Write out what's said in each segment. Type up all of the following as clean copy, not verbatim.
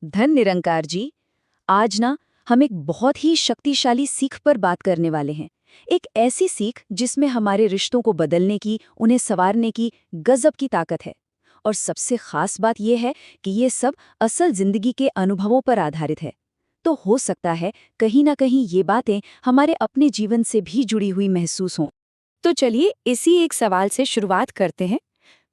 धन निरंकार जी। आज ना हम एक बहुत ही शक्तिशाली सीख पर बात करने वाले हैं। एक ऐसी सीख जिसमें हमारे रिश्तों को बदलने की, उन्हें संवारने की गजब की ताकत है। और सबसे खास बात यह है कि ये सब असल जिंदगी के अनुभवों पर आधारित है। तो हो सकता है कहीं ना कहीं ये बातें हमारे अपने जीवन से भी जुड़ी हुई महसूस हों। तो चलिए इसी एक सवाल से शुरुआत करते हैं।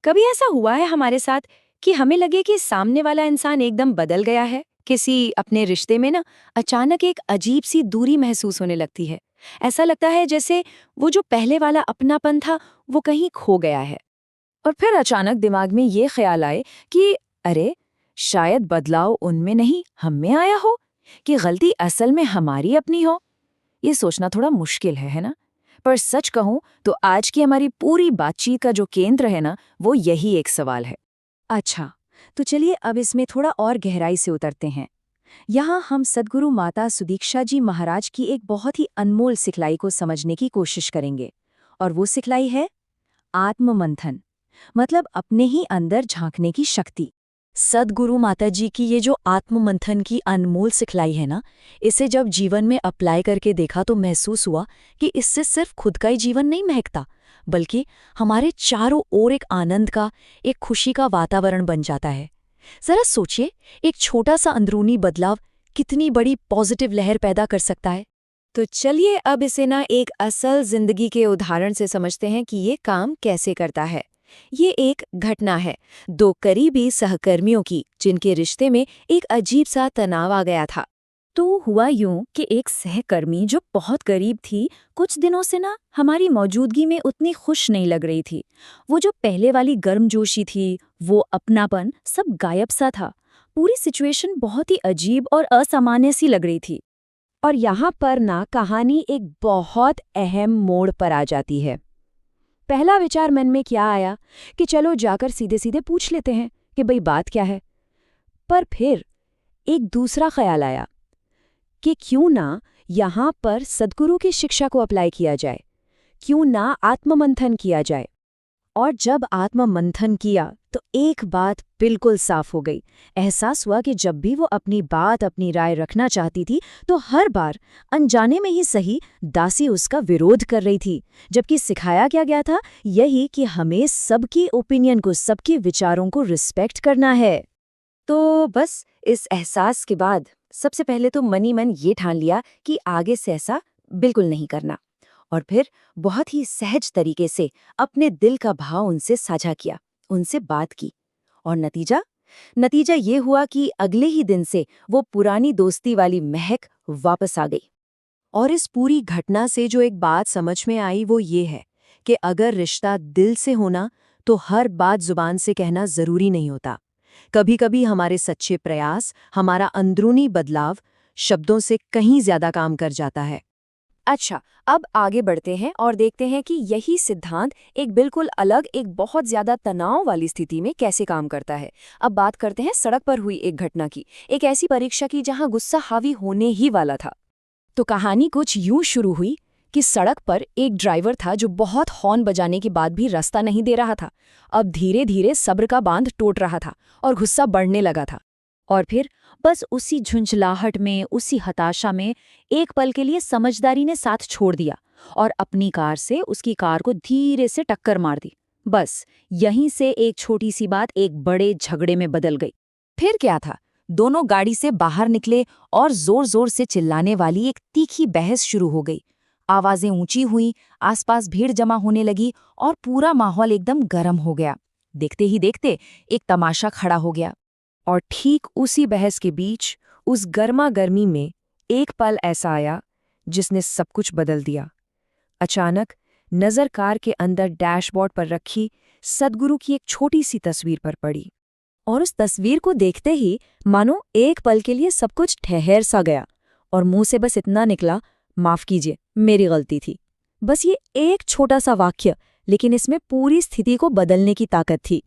कभी ऐसा हुआ है हमारे साथ कि हमें लगे कि सामने वाला इंसान एकदम बदल गया है? किसी अपने रिश्ते में ना अचानक एक अजीब सी दूरी महसूस होने लगती है। ऐसा लगता है जैसे वो जो पहले वाला अपनापन था वो कहीं खो गया है। और फिर अचानक दिमाग में ये ख्याल आए कि अरे, शायद बदलाव उनमें नहीं हम में आया हो, कि गलती असल में हमारी अपनी हो। ये सोचना थोड़ा मुश्किल है ना? पर सच कहूं तो आज की हमारी पूरी बातचीत का जो केंद्र है ना, वो यही एक सवाल है। अच्छा, तो चलिए अब इसमें थोड़ा और गहराई से उतरते हैं। यहाँ हम सद्गुरु माता सुदीक्षा जी महाराज की एक बहुत ही अनमोल सिखलाई को समझने की कोशिश करेंगे। और वो सिखलाई है आत्ममंथन, मतलब अपने ही अंदर झांकने की शक्ति। सद्गुरु माता जी की ये जो आत्ममंथन की अनमोल सिखलाई है ना, इसे जब जीवन में अप्लाई करके देखा तो महसूस हुआ कि इससे सिर्फ खुद का ही जीवन नहीं महकता, बल्कि हमारे चारों ओर एक आनंद का, एक खुशी का वातावरण बन जाता है। जरा सोचिए, एक छोटा सा अंदरूनी बदलाव कितनी बड़ी पॉजिटिव लहर पैदा कर सकता है। तो चलिए अब इसे ना एक असल जिंदगी के उदाहरण से समझते हैं कि ये काम कैसे करता है। ये एक घटना है, दो करीबी सहकर्मियों की, जिनके रिश्ते में एक अजीब सा तनाव आ गया था। तो हुआ यूं कि एक सहकर्मी जो बहुत करीब थी, कुछ दिनों से ना हमारी मौजूदगी में उतनी खुश नहीं लग रही थी। वो जो पहले वाली गर्मजोशी थी, वो अपनापन सब गायब सा था। पूरी सिचुएशन बहुत ही अजीब और असामान्य सी लग रही थी। और यहाँ पर ना कहानी एक बहुत अहम मोड़ पर आ जाती है। पहला विचार मन में क्या आया कि चलो जाकर सीधे सीधे पूछ लेते हैं कि भाई बात क्या है। पर फिर एक दूसरा ख्याल आया कि क्यों ना यहाँ पर सद्गुरु की शिक्षा को अप्लाई किया जाए, क्यों ना आत्ममंथन किया जाए। और जब आत्ममंथन किया तो एक बात बिल्कुल साफ हो गई। एहसास हुआ कि जब भी वो अपनी बात, अपनी राय रखना चाहती थी, तो हर बार अनजाने में ही सही दासी उसका विरोध कर रही थी। जबकि सिखाया क्या गया था, यही कि हमें सबकी ओपिनियन को, सबके विचारों को रिस्पेक्ट करना है। तो बस इस एहसास के बाद सबसे पहले तो मनी मन ये ठान लिया कि आगे से ऐसा बिल्कुल नहीं करना। और फिर बहुत ही सहज तरीके से अपने दिल का भाव उनसे साझा किया, उनसे बात की। और नतीजा नतीजा ये हुआ कि अगले ही दिन से वो पुरानी दोस्ती वाली महक वापस आ गई। और इस पूरी घटना से जो एक बात समझ में आई वो ये है कि अगर रिश्ता दिल से होना तो हर बात जुबान से कहना जरूरी नहीं होता। कभी-कभी हमारे सच्चे प्रयास, हमारा अंदरूनी बदलाव शब्दों से कहीं ज्यादा काम कर जाता है। अच्छा, अब आगे बढ़ते हैं और देखते हैं कि यही सिद्धांत एक बिल्कुल अलग, एक बहुत ज्यादा तनाव वाली स्थिति में कैसे काम करता है। अब बात करते हैं सड़क पर हुई एक घटना की, एक ऐसी परीक्षा की जहां गुस्सा हावी होने ही वाला था। तो कहानी कुछ यूं शुरू हुई कि सड़क पर एक ड्राइवर था जो बहुत हॉर्न बजाने के बाद भी रास्ता नहीं दे रहा था। अब धीरे धीरे सब्र का बांध टूट रहा था और गुस्सा बढ़ने लगा था। और फिर बस उसी झुंझलाहट में, उसी हताशा में एक पल के लिए समझदारी ने साथ छोड़ दिया और अपनी कार से उसकी कार को धीरे से टक्कर मार दी। बस यहीं से एक छोटी सी बात एक बड़े झगड़े में बदल गई। फिर क्या था, दोनों गाड़ी से बाहर निकले और जोर जोर से चिल्लाने वाली एक तीखी बहस शुरू हो गई। आवाजें ऊंची हुईं, आसपास भीड़ जमा होने लगी और पूरा माहौल एकदम गर्म हो गया। देखते ही देखते एक तमाशा खड़ा हो गया। और ठीक उसी बहस के बीच, उस गर्मा गर्मी में एक पल ऐसा आया जिसने सब कुछ बदल दिया। अचानक नजर कार के अंदर डैशबोर्ड पर रखी सद्गुरु की एक छोटी सी तस्वीर पर पड़ी। और उस तस्वीर को देखते ही मानो एक पल के लिए सब कुछ ठहर सा गया और मुंह से बस इतना निकला, माफ कीजिए, मेरी गलती थी। बस ये एक छोटा सा वाक्य, लेकिन इसमें पूरी स्थिति को बदलने की ताकत थी।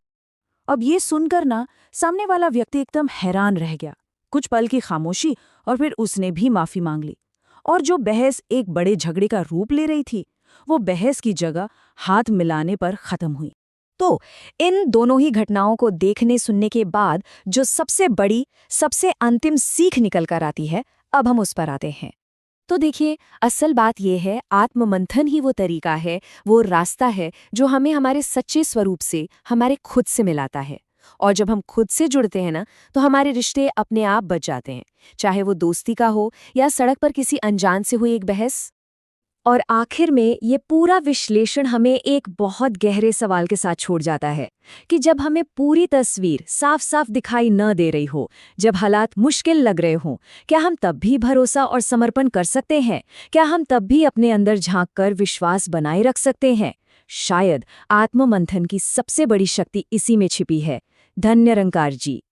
अब ये सुनकर ना सामने वाला व्यक्ति एकदम हैरान रह गया। कुछ पल की खामोशी और फिर उसने भी माफी मांग ली। और जो बहस एक बड़े झगड़े का रूप ले रही थी, वो बहस की जगह हाथ मिलाने पर खत्म हुई। तो इन दोनों ही घटनाओं को देखने सुनने के बाद जो सबसे बड़ी, सबसे अंतिम सीख निकल कर आती है, अब हम उस पर आते हैं। तो देखिए, असल बात यह है, आत्ममंथन ही वो तरीका है, वो रास्ता है जो हमें हमारे सच्चे स्वरूप से, हमारे खुद से मिलाता है। और जब हम खुद से जुड़ते हैं ना, तो हमारे रिश्ते अपने आप बच जाते हैं, चाहे वो दोस्ती का हो या सड़क पर किसी अनजान से हुई एक बहस। और आखिर में ये पूरा विश्लेषण हमें एक बहुत गहरे सवाल के साथ छोड़ जाता है कि जब हमें पूरी तस्वीर साफ साफ दिखाई न दे रही हो, जब हालात मुश्किल लग रहे हों, क्या हम तब भी भरोसा और समर्पण कर सकते हैं? क्या हम तब भी अपने अंदर झांक कर विश्वास बनाए रख सकते हैं? शायद आत्ममंथन की सबसे बड़ी शक्ति इसी में छिपी है। धन्य निरंकार जी।